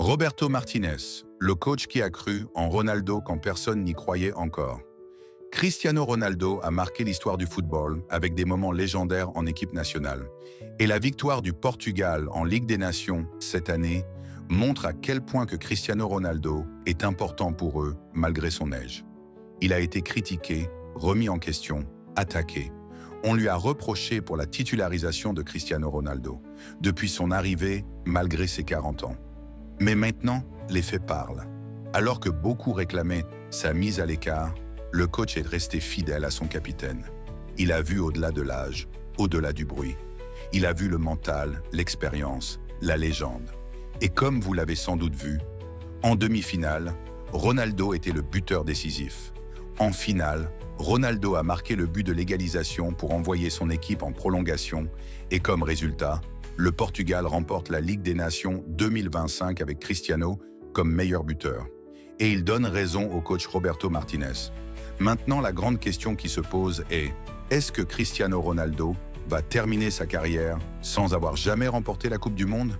Roberto Martinez, le coach qui a cru en Ronaldo quand personne n'y croyait encore. Cristiano Ronaldo a marqué l'histoire du football avec des moments légendaires en équipe nationale. Et la victoire du Portugal en Ligue des Nations cette année montre à quel point que Cristiano Ronaldo est important pour eux malgré son âge. Il a été critiqué, remis en question, attaqué. On lui a reproché pour la titularisation de Cristiano Ronaldo depuis son arrivée malgré ses 40 ans. Mais maintenant, les faits parlent. Alors que beaucoup réclamaient sa mise à l'écart, le coach est resté fidèle à son capitaine. Il a vu au-delà de l'âge, au-delà du bruit. Il a vu le mental, l'expérience, la légende. Et comme vous l'avez sans doute vu, en demi-finale, Ronaldo était le buteur décisif. En finale, Ronaldo a marqué le but de l'égalisation pour envoyer son équipe en prolongation et comme résultat, le Portugal remporte la Ligue des Nations 2025 avec Cristiano comme meilleur buteur. Et il donne raison au coach Roberto Martinez. Maintenant, la grande question qui se pose est que Cristiano Ronaldo va terminer sa carrière sans avoir jamais remporté la Coupe du Monde?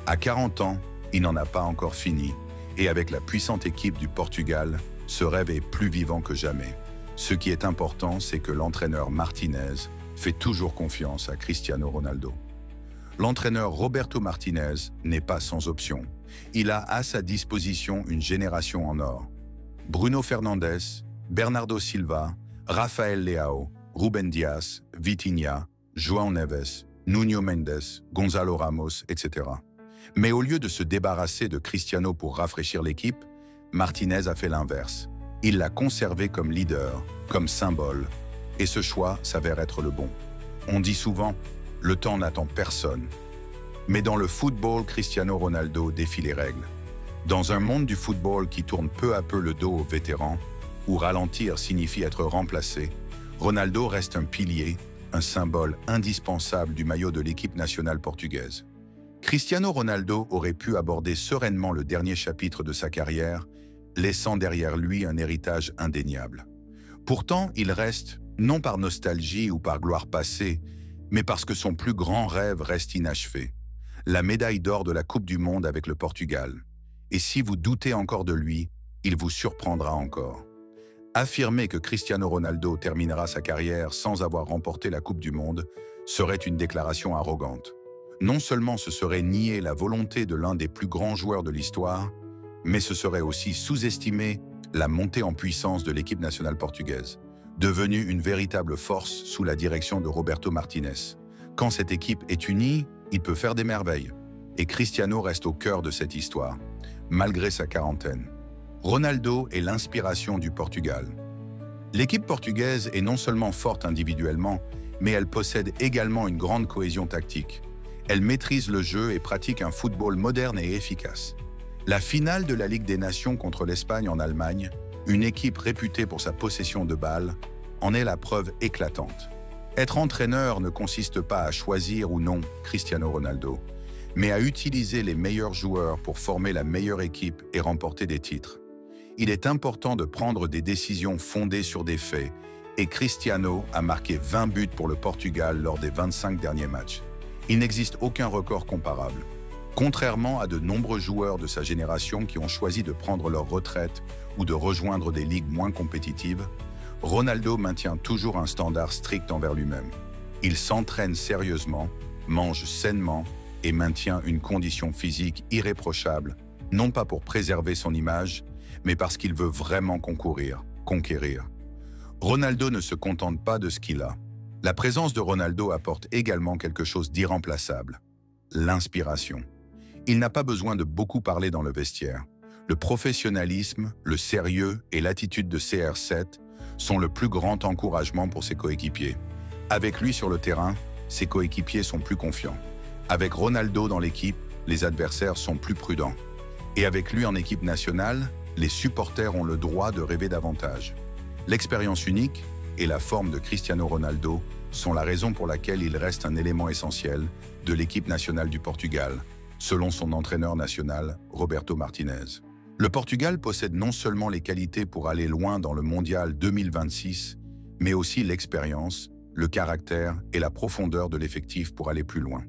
À 40 ans, il n'en a pas encore fini. Et avec la puissante équipe du Portugal, ce rêve est plus vivant que jamais. Ce qui est important, c'est que l'entraîneur Martinez fait toujours confiance à Cristiano Ronaldo. L'entraîneur Roberto Martinez n'est pas sans option. Il a à sa disposition une génération en or. Bruno Fernandes, Bernardo Silva, Rafael Leao, Rúben Dias, Vitinha, João Neves, Nuno Mendes, Gonzalo Ramos, etc. Mais au lieu de se débarrasser de Cristiano pour rafraîchir l'équipe, Martinez a fait l'inverse. Il l'a conservé comme leader, comme symbole, et ce choix s'avère être le bon. On dit souvent « le temps n'attend personne ». Mais dans le football, Cristiano Ronaldo défie les règles. Dans un monde du football qui tourne peu à peu le dos aux vétérans, où ralentir signifie être remplacé, Ronaldo reste un pilier, un symbole indispensable du maillot de l'équipe nationale portugaise. Cristiano Ronaldo aurait pu aborder sereinement le dernier chapitre de sa carrière, laissant derrière lui un héritage indéniable. Pourtant, il reste, non par nostalgie ou par gloire passée, mais parce que son plus grand rêve reste inachevé. La médaille d'or de la Coupe du Monde avec le Portugal. Et si vous doutez encore de lui, il vous surprendra encore. Affirmer que Cristiano Ronaldo terminera sa carrière sans avoir remporté la Coupe du Monde serait une déclaration arrogante. Non seulement ce serait nier la volonté de l'un des plus grands joueurs de l'histoire, mais ce serait aussi sous-estimer la montée en puissance de l'équipe nationale portugaise, devenue une véritable force sous la direction de Roberto Martinez. Quand cette équipe est unie, il peut faire des merveilles. Et Cristiano reste au cœur de cette histoire, malgré sa quarantaine. Ronaldo est l'inspiration du Portugal. L'équipe portugaise est non seulement forte individuellement, mais elle possède également une grande cohésion tactique. Elle maîtrise le jeu et pratique un football moderne et efficace. La finale de la Ligue des Nations contre l'Espagne en Allemagne, une équipe réputée pour sa possession de balles, en est la preuve éclatante. Être entraîneur ne consiste pas à choisir ou non Cristiano Ronaldo, mais à utiliser les meilleurs joueurs pour former la meilleure équipe et remporter des titres. Il est important de prendre des décisions fondées sur des faits, et Cristiano a marqué 20 buts pour le Portugal lors des 25 derniers matchs. Il n'existe aucun record comparable. Contrairement à de nombreux joueurs de sa génération qui ont choisi de prendre leur retraite ou de rejoindre des ligues moins compétitives, Ronaldo maintient toujours un standard strict envers lui-même. Il s'entraîne sérieusement, mange sainement et maintient une condition physique irréprochable, non pas pour préserver son image, mais parce qu'il veut vraiment conquérir. Ronaldo ne se contente pas de ce qu'il a. La présence de Ronaldo apporte également quelque chose d'irremplaçable, l'inspiration. Il n'a pas besoin de beaucoup parler dans le vestiaire. Le professionnalisme, le sérieux et l'attitude de CR7 sont le plus grand encouragement pour ses coéquipiers. Avec lui sur le terrain, ses coéquipiers sont plus confiants. Avec Ronaldo dans l'équipe, les adversaires sont plus prudents. Et avec lui en équipe nationale, les supporters ont le droit de rêver davantage. L'expérience unique et la forme de Cristiano Ronaldo sont la raison pour laquelle il reste un élément essentiel de l'équipe nationale du Portugal, selon son entraîneur national, Roberto Martinez. Le Portugal possède non seulement les qualités pour aller loin dans le Mondial 2026, mais aussi l'expérience, le caractère et la profondeur de l'effectif pour aller plus loin.